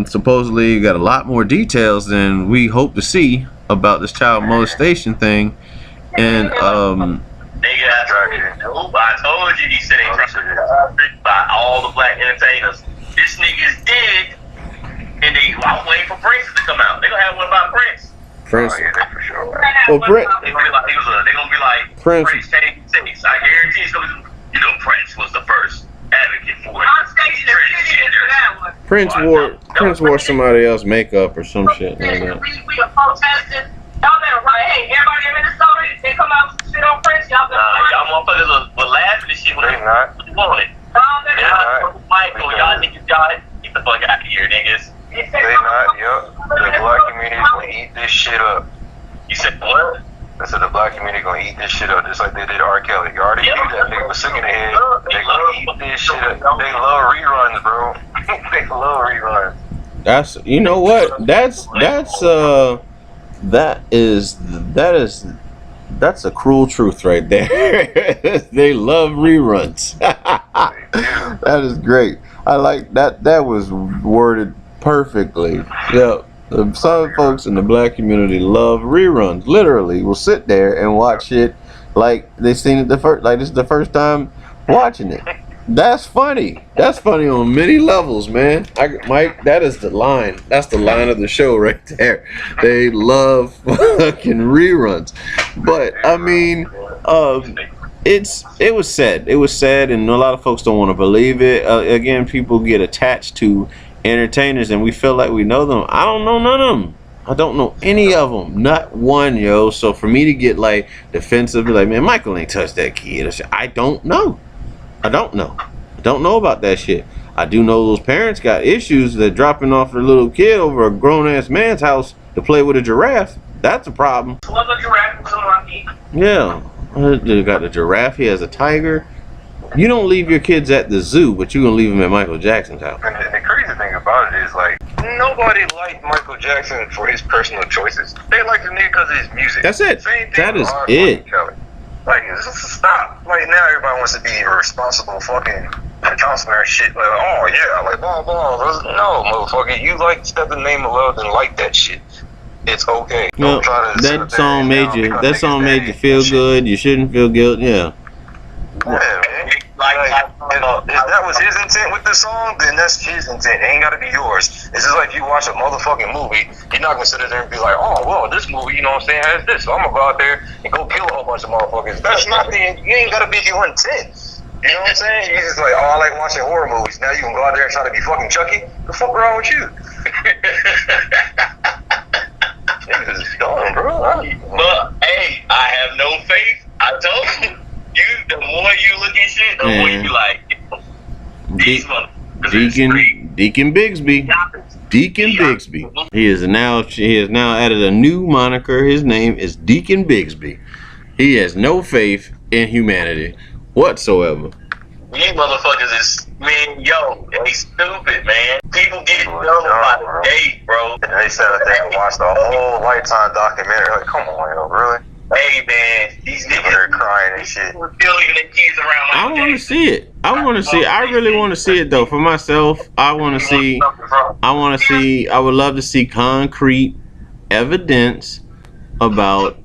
Speaker 1: Supposedly got a lot more details than we hope to see about this child molestation thing, and
Speaker 2: I told you he said they tried to by all the black entertainers. This nigga's dead, and I'm waiting for Prince to come out. They gonna have one about Prince.
Speaker 1: Prince.
Speaker 3: Oh, yeah, that's for sure.
Speaker 1: Well, Prince.
Speaker 2: They gonna be like
Speaker 1: Prince
Speaker 2: changed things. I guarantee you know Prince was the first advocate for it.
Speaker 1: Prince wore somebody else's makeup or some shit like that.
Speaker 4: We protesting. Y'all better right. Hey, everybody in Minnesota, they come out and shit on Prince. Y'all better
Speaker 2: y'all motherfuckers were laughing and shit when they wanted. Michael, y'all niggas got it. Get the fuck out of here, niggas.
Speaker 3: They not, yup. The black community is gonna eat this shit up.
Speaker 2: You said what?
Speaker 3: I said the black community gonna eat this shit up just like they did R. Kelly. You already knew that nigga was sick in the head. They gonna eat this shit up. They love reruns, bro. They love reruns.
Speaker 1: That's, you know what? That's a cruel truth right there. They love reruns. That is great. I like that. That was worded perfectly. Yeah. Some folks in the black community love reruns. Literally, will sit there and watch it like they seen it like this is the first time watching it. That's funny. That's funny on many levels, man. Mike, that is the line. That's the line of the show right there. They love fucking reruns. But I mean, it was said. It was said, and a lot of folks don't want to believe it. Again, people get attached to entertainers, and we feel like we know them. I don't know none of them. I don't know any of them, not one, yo. So for me to get like defensive, be like, man, Michael ain't touched that kid. I don't know. I don't know about that shit. I do know those parents got issues that dropping off their little kid over a grown-ass man's house to play with a giraffe. That's a problem. Yeah. They got the giraffe. He has a tiger. You don't leave your kids at the zoo, but you're going to leave them at Michael Jackson's house.
Speaker 3: And the crazy thing about it is, like, nobody liked Michael Jackson for his personal choices. They liked the nigga because of his music.
Speaker 1: That's it.
Speaker 3: Same thing
Speaker 1: that is
Speaker 3: with
Speaker 1: it.
Speaker 3: Kelly. Like, just stop. Like, now everybody wants to be irresponsible fucking counselor and shit. Like, oh, yeah, like, blah, blah. No, motherfucker. You like Step in the Name of Love, then like that shit. It's okay.
Speaker 1: Well, that song made you feel good. You shouldn't feel guilty. Yeah.
Speaker 3: Yeah, man.
Speaker 2: Like
Speaker 3: if that was his intent with the song, then that's his intent. It ain't gotta be yours. It's just like you watch a motherfucking movie, you're not gonna sit there and be like, oh, well, this movie, you know what I'm saying, has this, so I'm gonna go out there and go kill a whole bunch of motherfuckers. That's not you ain't gotta be your intent. You know what I'm saying? You're just like, oh, I like watching horror movies. Now you can go out there and try to be fucking Chucky? The fuck wrong with you? Niggas is dumb, bro.
Speaker 2: But hey, I have no faith. I told you, the more you look at shit, the more you be like, these motherfuckers.
Speaker 1: Deacon Bigsby. Deacon Bigsby. He has now added a new moniker. His name is Deacon Bigsby. He has no faith in humanity whatsoever.
Speaker 2: These motherfuckers is, man, yo, they stupid, man. People get dumb about the day, bro.
Speaker 3: And they sat up there and watched the whole Lifetime documentary. Like, come on, yo, really?
Speaker 2: Hey, man, these niggas
Speaker 3: are crying and shit.
Speaker 2: Still leaving their kids around.
Speaker 1: I want to see it. I really want to see it though for myself. I want to see. I would love to see concrete evidence about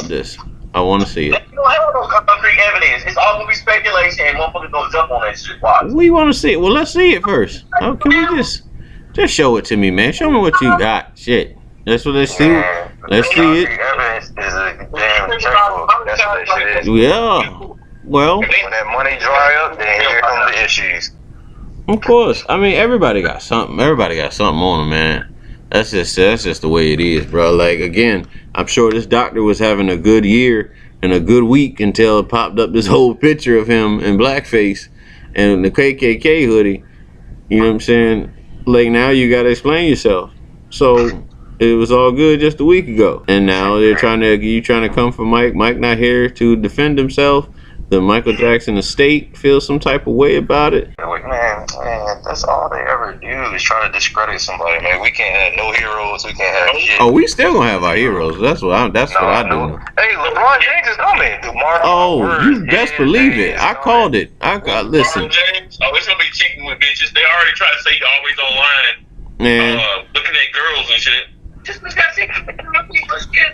Speaker 1: this. I want to see it.
Speaker 2: You don't have no concrete evidence. It's all gonna be speculation, and motherfuckers gonna jump on that shit. Watch.
Speaker 1: We want to see it. Well, let's see it first. How can we just show it to me, man? Show me what you got. Shit. That's what let's see. Let's see it.
Speaker 3: Evidence is a damn checkbook. That's what that shit is.
Speaker 1: Yeah. Well.
Speaker 3: When that money dry up, then here come the issues.
Speaker 1: Of course. I mean, everybody got something. Everybody got something on them, man. That's just the way it is, bro. Like, again, I'm sure this doctor was having a good year and a good week until it popped up this whole picture of him in blackface and the KKK hoodie. You know what I'm saying? Like, now you got to explain yourself. So it was all good just a week ago, and now you trying to come for Mike. Mike not here to defend himself. The Michael Jackson estate feels some type of way about it.
Speaker 3: Like, man, that's all they ever do is try to discredit somebody, man. We can't have no heroes. We can't have shit.
Speaker 1: Oh, we still gonna have our heroes. That's what I do.
Speaker 3: Hey, LeBron James is coming.
Speaker 1: You best believe it. I called it. Listen.
Speaker 2: LeBron James, it's gonna be cheating with bitches. They already try to say he's always online, looking at girls and shit.
Speaker 4: Just because he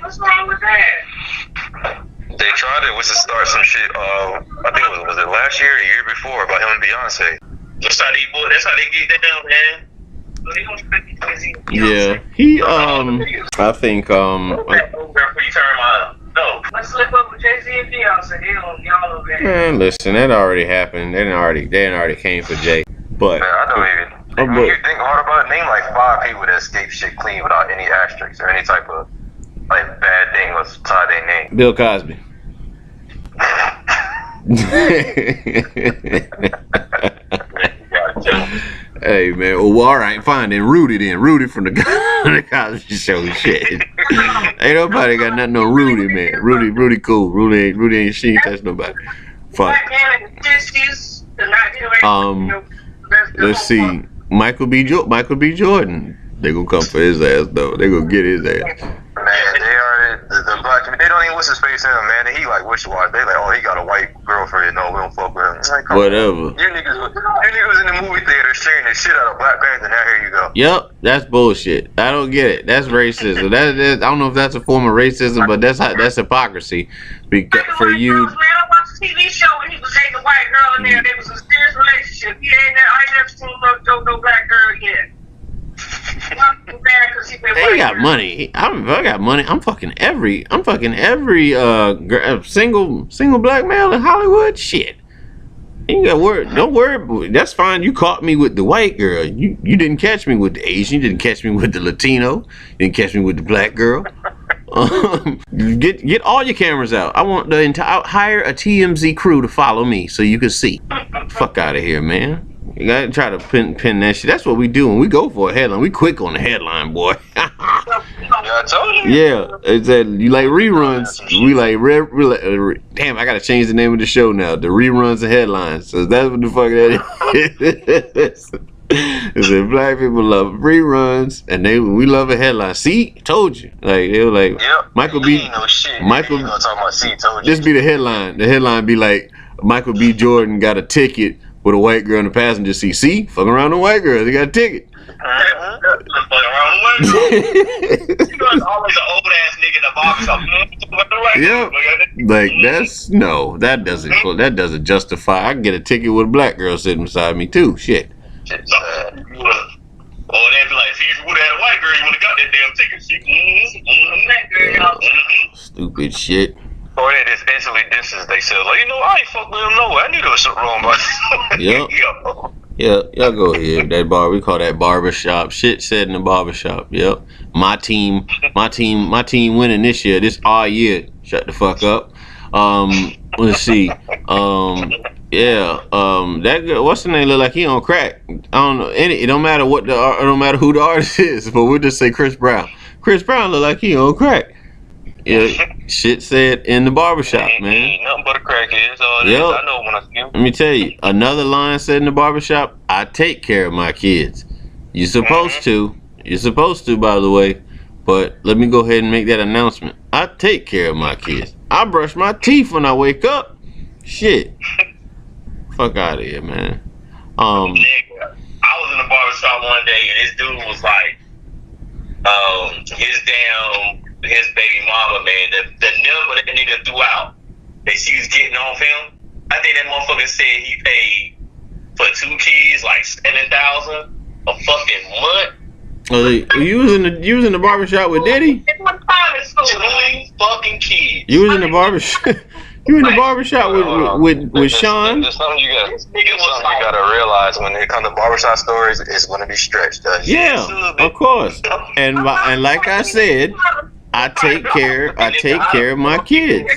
Speaker 4: what's wrong with that?
Speaker 3: They tried it was to start some shit. I think was it last year or the year before about him and Beyonce.
Speaker 2: That's how they get down, man.
Speaker 1: Yeah, he I think
Speaker 2: No.
Speaker 4: Let's slip up with Jay-Z and Beyonce. Y'all over there.
Speaker 1: Man, listen, that already happened. They already came for Jay. But
Speaker 3: man, I don't even. When you think hard about it, name like 5 people that escape shit clean without any asterisks or any type of like bad thing was tied their name.
Speaker 1: Bill Cosby. Hey man, well all right, fine then. Rudy from the Cosby Show. Shit, ain't nobody got nothing on Rudy, man. Rudy cool. Rudy ain't she ain't touch nobody. Fuck. Let's see. Michael B. Jordan. They gonna come for his ass though. They gonna get his ass.
Speaker 3: Man, they already the black. They don't even what's his face in him, man. He like wishy-washy. They like, oh, he got a white girlfriend. No, we don't fuck with him. Like,
Speaker 1: whatever.
Speaker 3: You niggas was in the movie theater sharing the shit out of Black Panther. Now here you go.
Speaker 1: Yep, that's bullshit. I don't get it. That's racism. That I don't know if that's a form of racism, but that's hypocrisy. For you.
Speaker 4: I watched a TV show when he was dating a white girl in there. There was a serious relationship. I ain't never seen no black girl yet.
Speaker 1: They got money. I got money. I'm fucking every single black male in Hollywood. Shit. You got worry. Don't worry. That's fine. You caught me with the white girl. You didn't catch me with the Asian. You didn't catch me with the Latino. You didn't catch me with the black girl. Get all your cameras out. I want the entire hire a TMZ crew to follow me so you can see. Fuck out of here, man. You gotta try to pin that shit. That's what we do when we go for a headline. We quick on the headline, boy.
Speaker 3: Yeah, I told you.
Speaker 1: Yeah, it's that you like reruns. We like damn. I gotta change the name of the show now. The reruns and headlines. So that's what the fuck that is. It said black people love reruns and we love a headline. See, told you. Like they were like,
Speaker 3: yep.
Speaker 1: Michael B. Michael.
Speaker 3: You talking about see, told you.
Speaker 1: This be the headline. The headline be like, Michael B. Jordan got a ticket with a white girl in the passenger seat. See? Fucking around the white girl. They got a ticket.
Speaker 2: Fucking around the There's always an old ass nigga in the barbershop.
Speaker 1: Yep. Like that doesn't justify. I can get a ticket with a black girl sitting beside me too. Shit.
Speaker 2: Or they'd be like, see, if you would have had a white girl, you would have got that damn ticket.
Speaker 1: Stupid shit.
Speaker 3: Or they just instantly disses themselves. Like, I ain't fuck with him no way. I knew there was something wrong about
Speaker 1: Yep. Yeah, y'all go ahead. We call that barbershop. Shit said in the barbershop. Yep. My team winning this year. This all year. Shut the fuck up. Let's see. That girl, what's the name? Look like he on crack. I don't know. It don't matter who the artist is, but we'll just say Chris Brown. Chris Brown look like he on crack. Yeah, shit said in the barbershop, man.
Speaker 3: Ain't nothing but a crackhead. So I know when I see him.
Speaker 1: Let me tell you, another line said in the barbershop, I take care of my kids. You're supposed to. You're supposed to, by the way. But let me go ahead and make that announcement. I take care of my kids. I brush my teeth when I wake up. Shit. Fuck out of here, man.
Speaker 2: Nigga, I was in the barbershop one day and this dude was like, his baby mama, man, the number that nigga threw out that she was getting off him, I think that motherfucker said he paid for 2 kids like $7,000 a fucking month.
Speaker 1: You was in the barbershop with Diddy?
Speaker 2: 2 fucking kids.
Speaker 1: You was in the barbershop. You in the barbershop with Sean?
Speaker 3: There's something you gotta realize when it comes to barbershop stories, it's gonna be stretched.
Speaker 1: Yeah, of course. And like I said, I take care of my kids.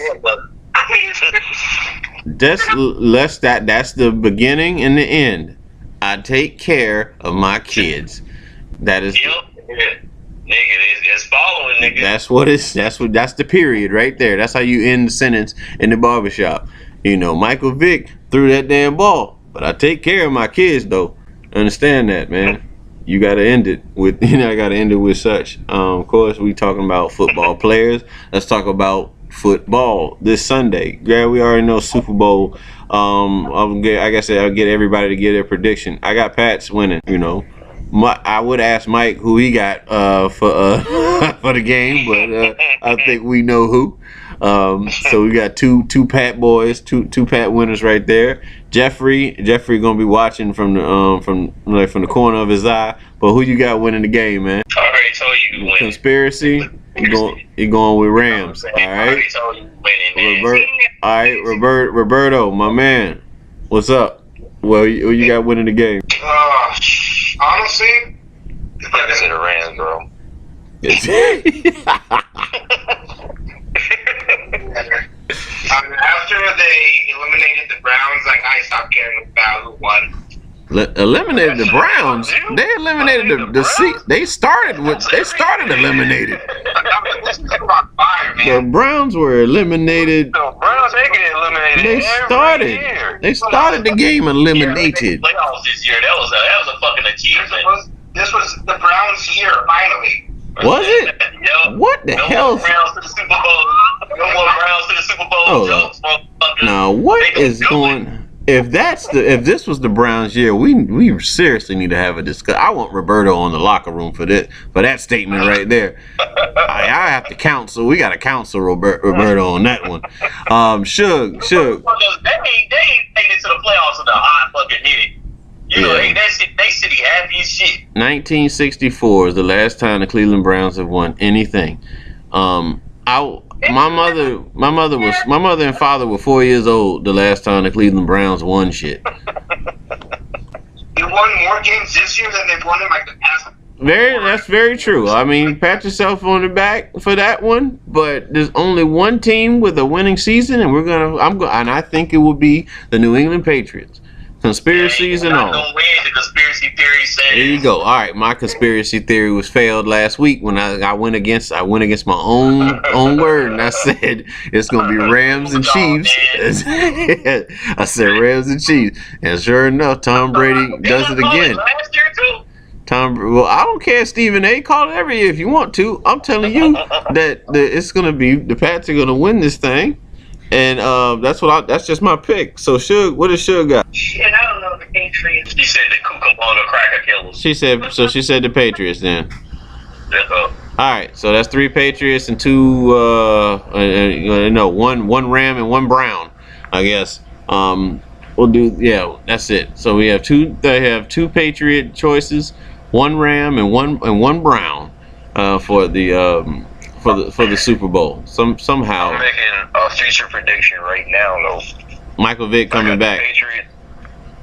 Speaker 1: That's the beginning and the end. I take care of my kids. That is.
Speaker 2: Nigga, it's following, nigga.
Speaker 1: That's the period right there. That's how you end the sentence in the barbershop. Michael Vick threw that damn ball, but I take care of my kids though. Understand that, man. You gotta end it with such. Of course, we talking about football players. Let's talk about football this Sunday. Yeah, we already know Super Bowl. I'll get everybody to give their prediction. I got Pats winning. I would ask Mike who he got for the game, but I think we know who. So we got two Pat boys, two Pat winners right there. Jeffrey gonna be watching from the corner of his eye. But who you got winning the game, man?
Speaker 2: I already told you who winning.
Speaker 1: Conspiracy. You going with Rams? All right.
Speaker 2: I already told you winning, man.
Speaker 1: Roberto, my man, what's up? Well, who you got winning the game?
Speaker 5: Honestly,
Speaker 3: I say the Rams, bro.
Speaker 5: After they eliminated the Browns, I stopped caring about who won.
Speaker 1: Eliminated the Browns. They eliminated the seat. They started eliminated. The Browns were eliminated.
Speaker 3: The Browns they get eliminated.
Speaker 1: They started the game eliminated.
Speaker 2: Playoffs this year. That was a fucking achievement.
Speaker 5: This was the Browns' year, finally.
Speaker 1: Was it?
Speaker 2: Yep.
Speaker 1: What the hell?
Speaker 2: Browns to the Super Bowl. No more Browns to the Super Bowl. Jokes,
Speaker 1: now what is going? If this was the Browns' year, we seriously need to have a discussion. I want Roberto on the locker room for that statement right there. I have to counsel. We got to counsel Roberto on that one. Suge.
Speaker 2: They ain't made it to the playoffs in a hot fucking minute. They city happy as shit.
Speaker 1: 1964 is the last time the Cleveland Browns have won anything. My mother and father were 4 years old the last time the Cleveland Browns won shit.
Speaker 5: They won more games this year than they've won in like the past.
Speaker 1: That's very true. I mean, pat yourself on the back for that one. But there's only one team with a winning season, and I think it will be the New England Patriots. Conspiracies and all.
Speaker 2: Don't win, the conspiracy theory says.
Speaker 1: There you go. All right, my conspiracy theory was failed last week when I went against my own word, and I said it's gonna be Rams and Chiefs. I said Rams and Chiefs, and sure enough, Tom Brady does it again.
Speaker 2: Last year too.
Speaker 1: Well, I don't care, Stephen A. Call it every year if you want to. I'm telling you that it's gonna be the Pats are gonna win this thing. And that's just my pick. So Suge, what does Suge got?
Speaker 4: Shit, I don't know the Patriots.
Speaker 2: She said the Kookaburra cracker killers.
Speaker 1: She said the Patriots then. All right, so that's 3 Patriots and 2 one Ram and 1 Brown, I guess. We'll do, yeah, that's it. So we have they have 2 Patriot choices, 1 Ram and one Brown for the Super Bowl. Somehow
Speaker 3: I'm making a future prediction right now though.
Speaker 1: Michael Vick coming back.
Speaker 3: Patriots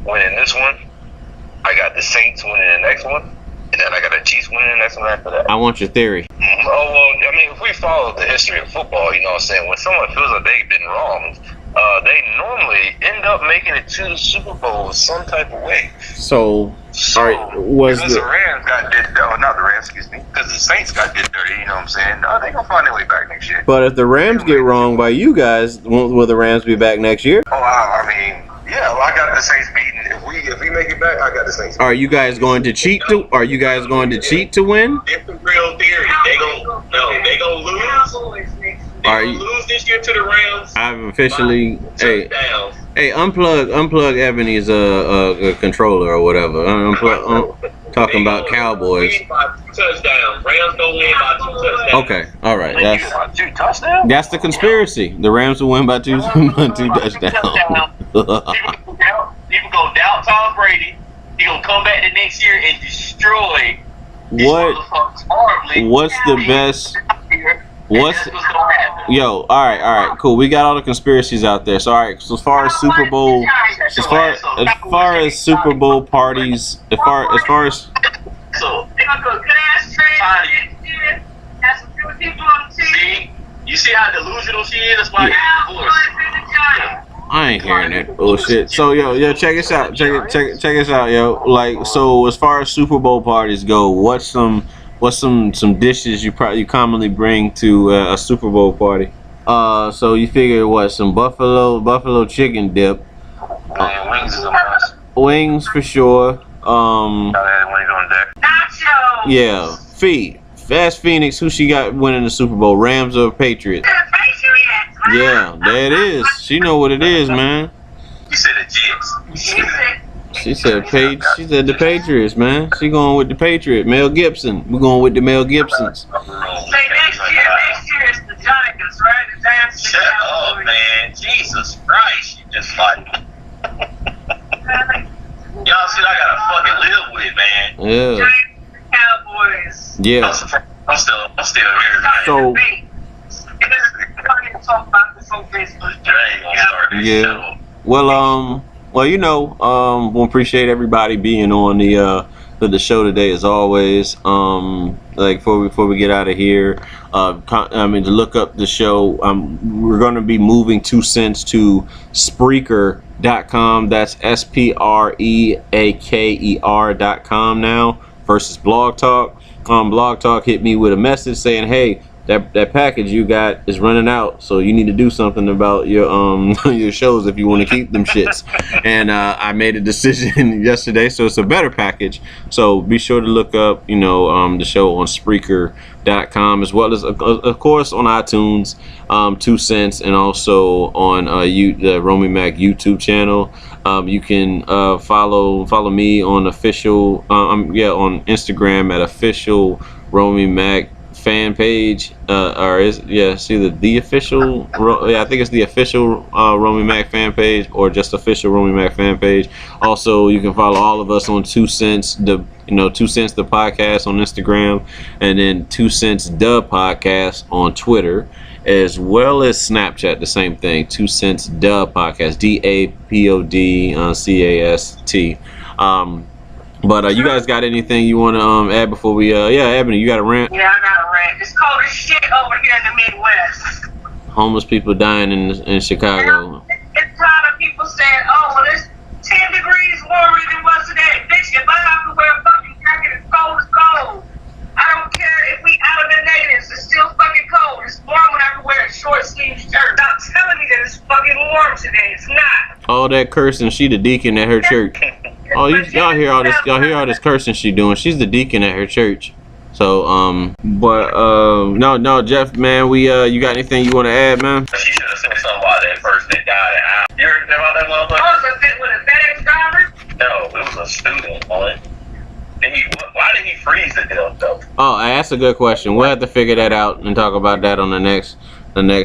Speaker 3: winning this one. I got the Saints winning the next one. And then I got the Chiefs winning the next one after that.
Speaker 1: I want your theory.
Speaker 3: Oh, well, I mean, if we follow the history of football, you know what I'm saying, when someone feels like they've been wronged, they normally end up making it to the Super Bowl some type of way.
Speaker 1: So all right,
Speaker 3: because the Rams got did, not the Rams, excuse me, because the Saints got did dirty, you know what I'm saying? They gonna find their way back next year.
Speaker 1: But if the Rams get wronged by you guys, will the Rams be back next year?
Speaker 3: Oh, I mean, yeah, well, I got the Saints beaten. If we make it back, I got the Saints beaten.
Speaker 1: Are you guys going to cheat to? Are you guys going to cheat to win?
Speaker 2: It's the real theory. They gonna lose. They gonna lose this year to the Rams.
Speaker 1: I've officially
Speaker 2: touchdowns.
Speaker 1: Hey, unplug Ebony's a controller or whatever. Talking about Cowboys.
Speaker 2: Win by 2 touchdowns. Rams gonna win by 2 touchdowns.
Speaker 1: Okay, all right.
Speaker 3: That's 2 touchdowns.
Speaker 1: That's the conspiracy. The Rams will win by 2 touchdowns.
Speaker 2: People gonna doubt Tom Brady. He gonna come back the next year and destroy.
Speaker 1: What's the best? Yo, all right, cool. We got all the conspiracies out there. So, all right. So, as far as Super Bowl, as far as Super Bowl parties, as far as.
Speaker 2: So, see, you see how delusional she is. That's why she's divorced.
Speaker 1: I ain't hearing that bullshit. So yo, check us out. Check us out, yo. Like, so as far as Super Bowl parties go, what's some dishes you commonly bring to a Super Bowl party? So you figure what, some buffalo chicken dip.
Speaker 3: Wings is a must.
Speaker 1: Wings for sure.
Speaker 3: Wings on deck.
Speaker 4: Nachos.
Speaker 1: Yeah. Ask Phoenix who she got winning the Super Bowl, Rams or Patriots. Yeah, there it is. She know what it is, man.
Speaker 3: You said the Jets.
Speaker 1: She said the Patriots, man. She going with the Patriot. Mel Gibson. We're going with the Mel Gibsons.
Speaker 4: Say next year it's the Giants, right? The Giants.
Speaker 2: Shut up, man. Jesus Christ. You just like. Y'all see, I gotta fucking live with, man.
Speaker 1: Yeah.
Speaker 4: Giants, Cowboys.
Speaker 1: Yeah.
Speaker 2: I'm still here, man.
Speaker 1: So. Yeah. Well, you know, we appreciate everybody being on the show today as always. Like before we get out of here, I mean, to look up the show, we're going to be moving 2 cents to Spreaker.com. That's Spreaker.com now versus Blog Talk. Blog Talk hit me with a message saying, hey, that package you got is running out, so you need to do something about your your shows if you want to keep them shits. And I made a decision yesterday, so it's a better package. So be sure to look up, the show on Spreaker.com, as well as of course on iTunes, 2 cents, and also on the Romy Mac YouTube channel. You can follow me on official on Instagram at official Romy Mac fan page, it's either the official, I think it's the official Romy Mac fan page or just official Romy Mac fan page. Also, you can follow all of us on 2 cents, 2 cents the podcast on Instagram, and then 2 cents the podcast on Twitter, as well as Snapchat, the same thing, 2 cents the podcast, DAPODCAST. But you guys got anything you want to add before we? Ebony, you got a rant?
Speaker 4: Yeah, I got a rant. It's cold as shit over here in the Midwest.
Speaker 1: Homeless people dying in Chicago.
Speaker 4: It's tired of people saying, "Oh, well, it's 10 degrees warmer than it was today." Bitch, if I have to wear a fucking jacket, it's cold as cold. I don't care if we out of the natives. It's still fucking cold. It's warm when I can wear a short sleeve shirt. Stop telling me that it's fucking warm today. It's not.
Speaker 1: All that cursing. She the deacon at her church. Oh, y'all hear all this? Y'all hear all this cursing she doing? She's the deacon at her church. So, no, Jeff, man, you got anything you want to add, man?
Speaker 2: She should have said something about that person that died. You heard about that motherfucker?
Speaker 4: Oh, was it with a FedEx driver?
Speaker 2: No, it was a student on it. Why did he freeze the deal though?
Speaker 1: Oh, that's a good question. We'll have to figure that out and talk about that on the next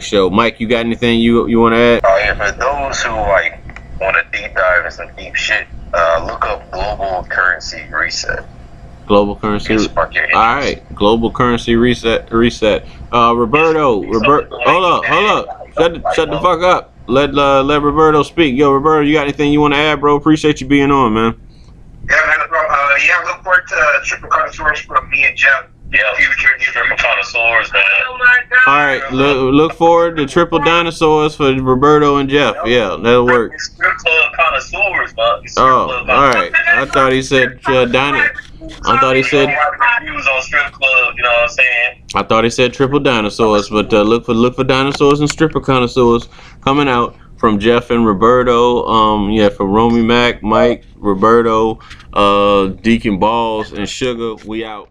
Speaker 1: show. Mike, you got anything you want to add?
Speaker 3: Oh yeah, for those who like want to deep dive in some deep shit, look up global currency reset.
Speaker 1: Global currency. All right, global currency reset. Roberto, hold up. Shut the fuck up. Let Roberto speak. Yo, Roberto, you got anything you want to add, bro? Appreciate you being on, man.
Speaker 5: Yeah, man. Look forward to triple connoisseurs from me and Jeff.
Speaker 2: Yeah, future triple connoisseurs, man.
Speaker 4: Oh my God.
Speaker 1: All right, look forward to triple dinosaurs for Roberto and Jeff. Yeah, that'll work.
Speaker 2: Strip club connoisseurs, man.
Speaker 1: Oh, all right. I thought he said I thought he said.
Speaker 2: Reviews on strip club. You know what I'm saying?
Speaker 1: I thought he said triple dinosaurs, but look for dinosaurs and stripper connoisseurs coming out from Jeff and Roberto. From Romy Mac, Mike, Roberto, Deacon Balls, and Sugar. We out.